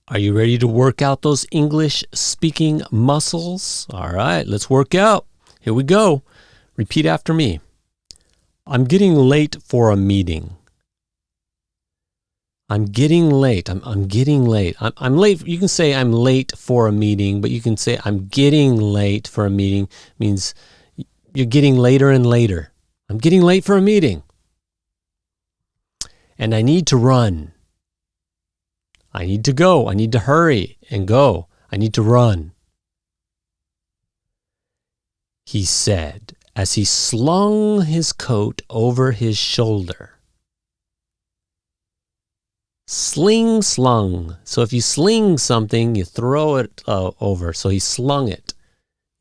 Are you ready to work out those English speaking muscles? All right, let's work out. Here we go. Repeat after me. I'm getting late for a meeting. I'm getting late. I'm getting late. I'm late. You can say I'm late for a meeting, but you can say I'm getting late for a meeting. It means you're getting later and later. I'm getting late for a meeting. And I need to run. I need to go. I need to hurry and go. I need to run. He said as he slung his coat over his shoulder. Sling, slung. So if you sling something, you throw it over. So he slung it.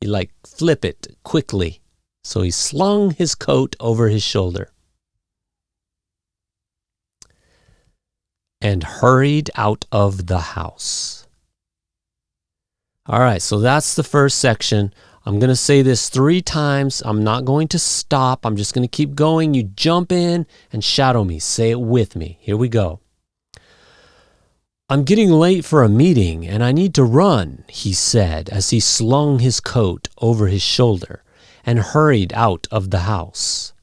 You like flip it quickly. So he slung his coat over his shoulder. And hurried out of the house. All right, so that's the first section. I'm going to say this 3 times. I'm not going to stop. I'm just going to keep going. You jump in and shadow me. Say it with me. Here we go. I'm getting late for a meeting and I need to run, he said as he slung his coat over his shoulder and hurried out of the house.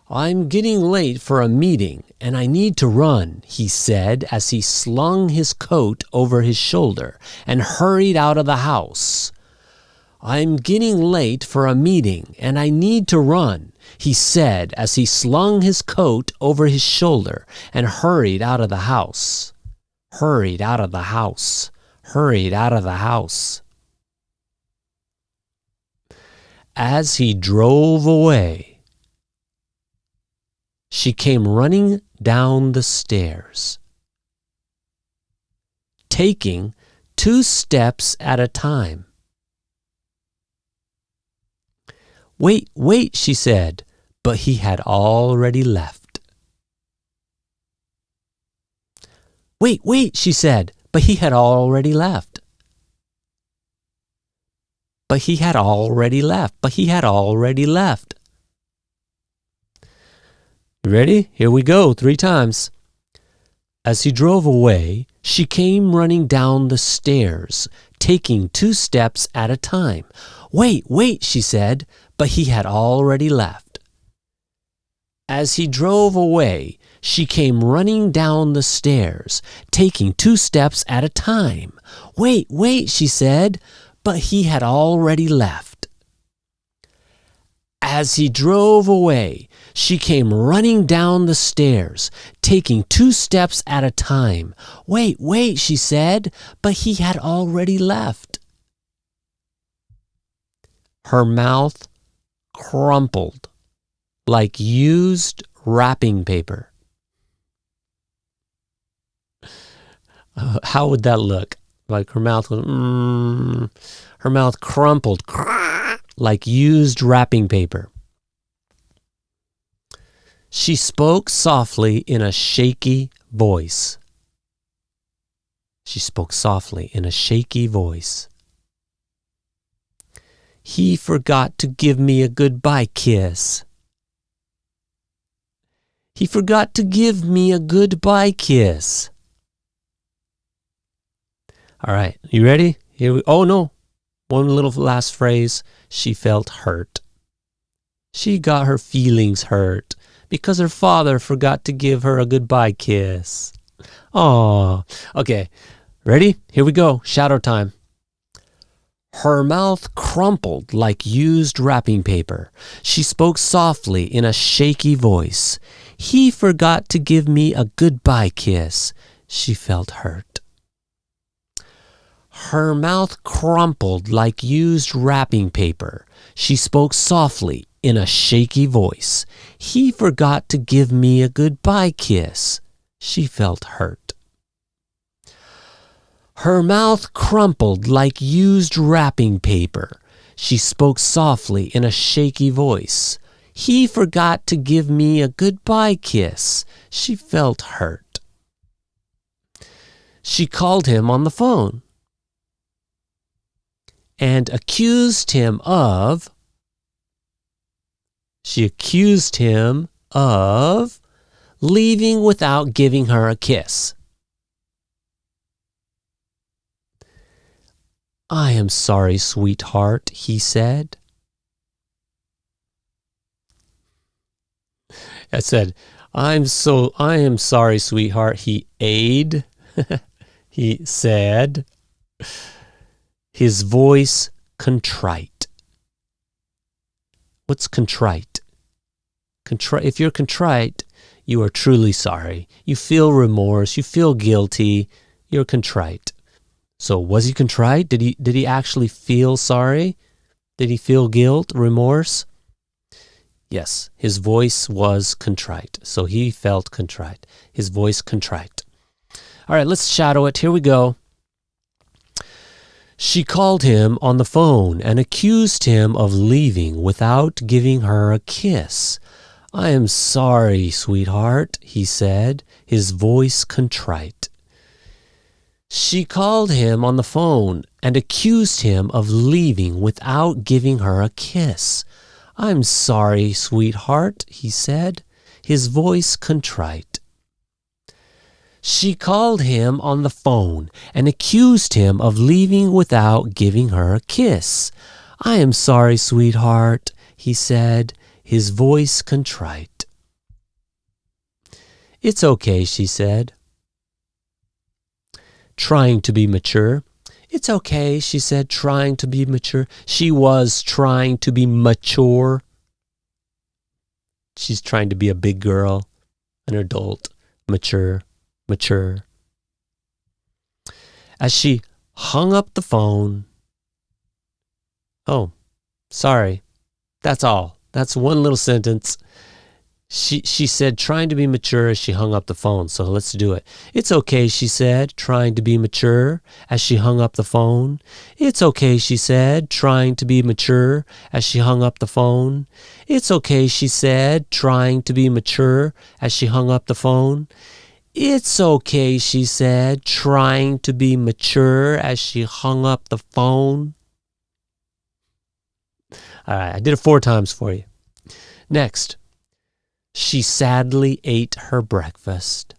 I'm getting late for a meeting and I need to run, he said as he slung his coat over his shoulder and hurried out of the house. I'm getting late for a meeting and I need to run, he said as he slung his coat over his shoulder and hurried out of the house. Hurried out of the house. Hurried out of the house. As he drove away, she came running down the stairs, taking 2 steps at a time. Wait, wait, she said, but he had already left. Wait, wait, she said, but he had already left. But he had already left. But he had already left. You ready? Here we go, 3 times. As he drove away, she came running down the stairs, taking 2 steps at a time. Wait, wait, she said, but he had already left. As he drove away, she came running down the stairs, taking 2 steps at a time. Wait, wait, she said, but he had already left. As he drove away, she came running down the stairs, taking 2 steps at a time. Wait, wait, she said, but he had already left. Her mouth crumpled like used wrapping paper. How would that look? Like her mouth was, her mouth crumpled like used wrapping paper. She spoke softly in a shaky voice. She spoke softly in a shaky voice. He forgot to give me a goodbye kiss. He forgot to give me a goodbye kiss. All right, you ready? Oh no, one little last phrase. She felt hurt. She got her feelings hurt because her father forgot to give her a goodbye kiss. Oh, okay. Ready? Here we go. Shadow time. Her mouth crumpled like used wrapping paper. She spoke softly in a shaky voice. He forgot to give me a goodbye kiss. She felt hurt. Her mouth crumpled like used wrapping paper. She spoke softly in a shaky voice. He forgot to give me a goodbye kiss. She felt hurt. Her mouth crumpled like used wrapping paper. She spoke softly in a shaky voice. He forgot to give me a goodbye kiss. She felt hurt. She called him on the phone and accused him of leaving without giving her a kiss. I am sorry, sweetheart, he said. I said, I am sorry, sweetheart, he aid. He said, his voice contrite. What's contrite? If you're contrite, you are truly sorry. You feel remorse, you feel guilty, you're contrite. So was he contrite? Did he actually feel sorry? Did he feel guilt, remorse? Yes, his voice was contrite. So he felt contrite. His voice contrite. All right, let's shadow it. Here we go. She called him on the phone and accused him of leaving without giving her a kiss. I am sorry, sweetheart, he said, his voice contrite. She called him on the phone and accused him of leaving without giving her a kiss. I'm sorry, sweetheart, he said, his voice contrite. She called him on the phone and accused him of leaving without giving her a kiss. I am sorry, sweetheart, he said, his voice contrite. It's okay, she said, trying to be mature. It's okay, she said, trying to be mature. She was trying to be mature. She's trying to be a big girl, an adult, mature. As she hung up the phone, oh, sorry, that's all. That's one little sentence. She said, trying to be mature as she hung up the phone. So let's do it. It's okay, she said, trying to be mature as she hung up the phone. It's okay, she said, trying to be mature as she hung up the phone. It's okay, she said, trying to be mature as she hung up the phone. It's okay, she said, trying to be mature as she hung up the phone. All right, I did it 4 times for you. Next, she sadly ate her breakfast,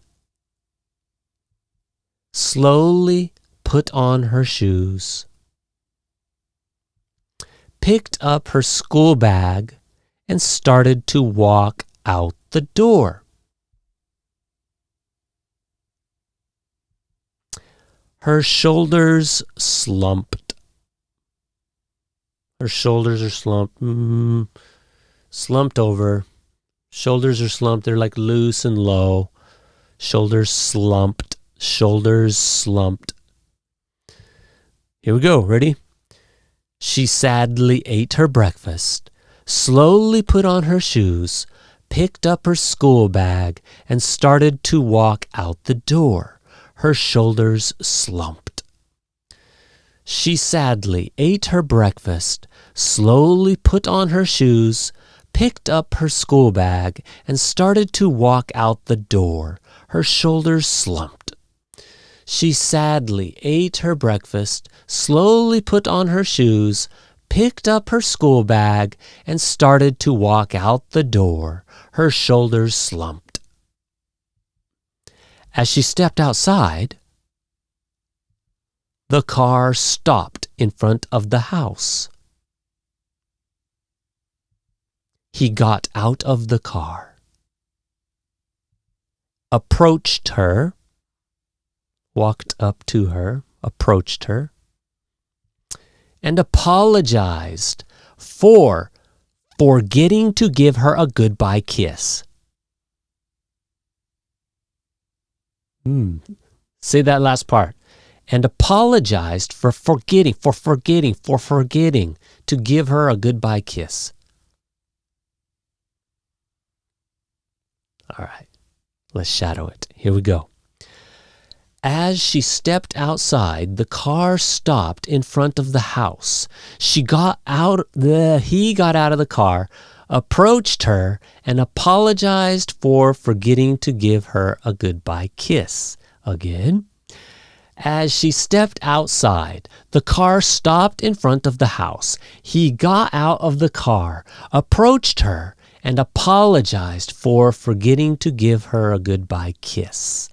slowly put on her shoes, picked up her school bag, and started to walk out the door. Her shoulders slumped. Her shoulders are slumped. Slumped over. Shoulders are slumped. They're like loose and low. Shoulders slumped. Shoulders slumped. Here we go. Ready? She sadly ate her breakfast, slowly put on her shoes, picked up her school bag, and started to walk out the door. Her shoulders slumped. She sadly ate her breakfast, slowly put on her shoes, picked up her school bag, and started to walk out the door. Her shoulders slumped. She sadly ate her breakfast, slowly put on her shoes, picked up her school bag, and started to walk out the door. Her shoulders slumped. As she stepped outside, the car stopped in front of the house. He got out of the car, approached her, walked up to her, approached her, and apologized for forgetting to give her a goodbye kiss. Say that last part. And apologized for forgetting to give her a goodbye kiss. All right, let's shadow it. Here we go. As she stepped outside, the car stopped in front of the house. He got out of the car, approached her, and apologized for forgetting to give her a goodbye kiss. Again. As she stepped outside, the car stopped in front of the house. He got out of the car, approached her, and apologized for forgetting to give her a goodbye kiss. Again. As she stepped outside, the car stopped in front of the house. He got out of the car, approached her, and apologized for forgetting to give her a goodbye kiss. Again. As she stepped outside, the car stopped in front of the house. He got out of the car, approached her, and apologized for forgetting to give her a goodbye kiss.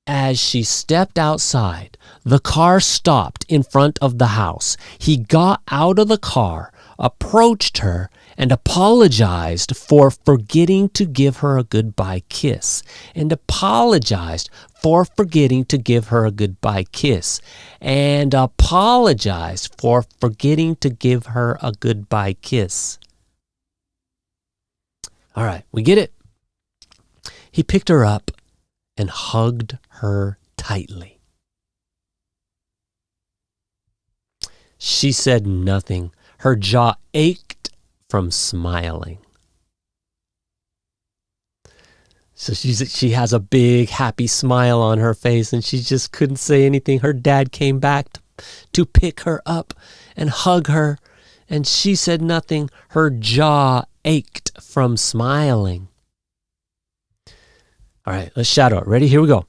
As she stepped outside, the car stopped in front of the house. He got out of the car, approached her, and apologized for forgetting to give her a goodbye kiss. And apologized for forgetting to give her a goodbye kiss. And apologized for forgetting to give her a goodbye kiss. All right, we get it. He picked her up and hugged her tightly. She said nothing. Her jaw ached from smiling. So she has a big happy smile on her face, and she just couldn't say anything. Her dad came back to pick her up and hug her, and she said nothing. Her jaw ached from smiling. All right, let's shout out. Ready? Here we go.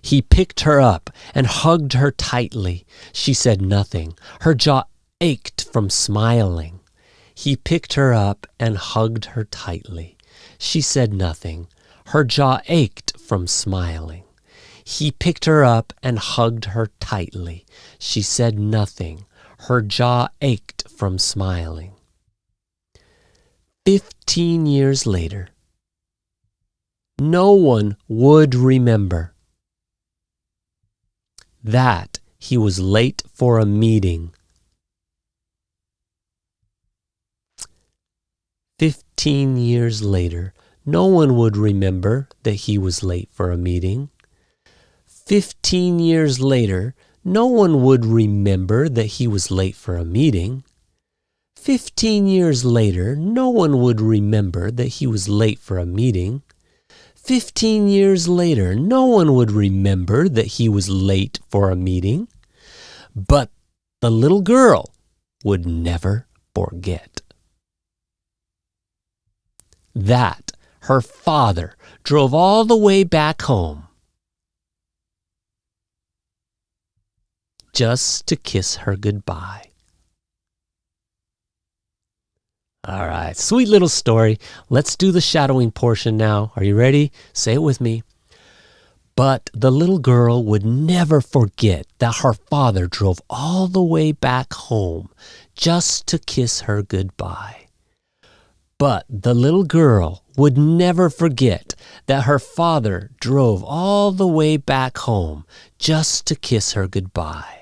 He picked her up and hugged her tightly. She said nothing. Her jaw ached from smiling. He picked her up and hugged her tightly. She said nothing. Her jaw ached from smiling. He picked her up and hugged her tightly. She said nothing. Her jaw ached from smiling. 15 years later, no one would remember that he was late for a meeting. 15 years later, no one would remember that he was late for a meeting. 15 years later, no one would remember that he was late for a meeting. 15 years later, no one would remember that he was late for a meeting. 15 years later, no one would remember that he was late for a meeting. But the little girl would never forget that her father drove all the way back home just to kiss her goodbye. All right, sweet little story. Let's do the shadowing portion now. Are you ready? Say it with me. But the little girl would never forget that her father drove all the way back home just to kiss her goodbye. But the little girl would never forget that her father drove all the way back home just to kiss her goodbye.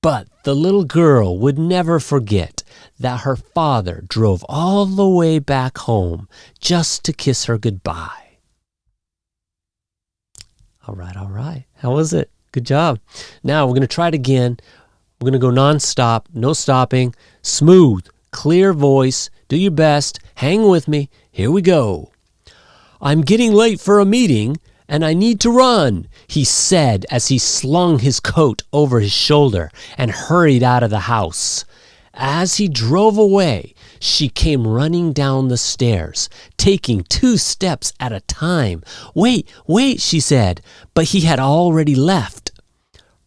But the little girl would never forget that her father drove all the way back home just to kiss her goodbye. All right. How was it? Good job. Now we're going to try it again. We're going to go nonstop, no stopping, smooth, clear voice. Do your best. Hang with me. Here we go. I'm getting late for a meeting, and I need to run, he said as he slung his coat over his shoulder and hurried out of the house. As he drove away, she came running down the stairs, taking 2 steps at a time. Wait, she said, but he had already left.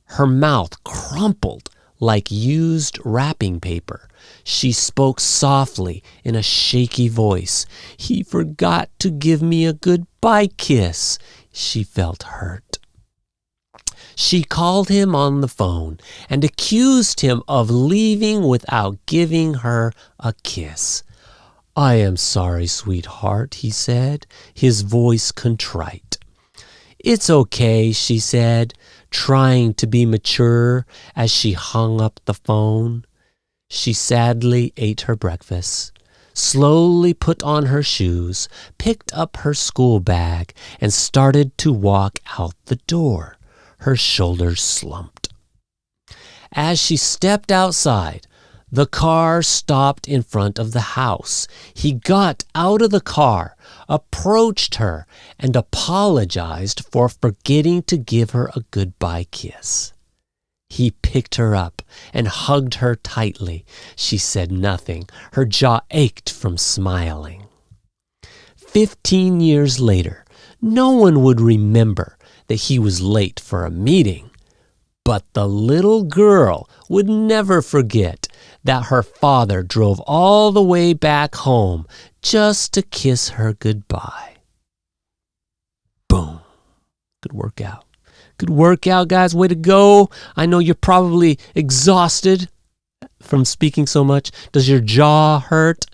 Her mouth crumpled like used wrapping paper. She spoke softly in a shaky voice. He forgot to give me a goodbye kiss. She felt hurt. She called him on the phone and accused him of leaving without giving her a kiss. I am sorry, sweetheart, he said, his voice contrite. It's okay, she said, trying to be mature as she hung up the phone. She sadly ate her breakfast, slowly put on her shoes, picked up her school bag, and started to walk out the door. Her shoulders slumped. As she stepped outside, the car stopped in front of the house. He got out of the car, approached her, and apologized for forgetting to give her a goodbye kiss. He picked her up and hugged her tightly. She said nothing. Her jaw ached from smiling. 15 years later, no one would remember that he was late for a meeting, but the little girl would never forget that her father drove all the way back home just to kiss her goodbye. Boom. Good workout. Good workout, guys. Way to go. I know you're probably exhausted from speaking so much. Does your jaw hurt?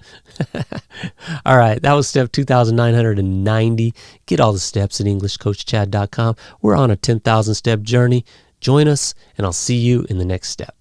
All right, that was step 2,990. Get all the steps at EnglishCoachChad.com. We're on a 10,000 step journey. Join us, and I'll see you in the next step.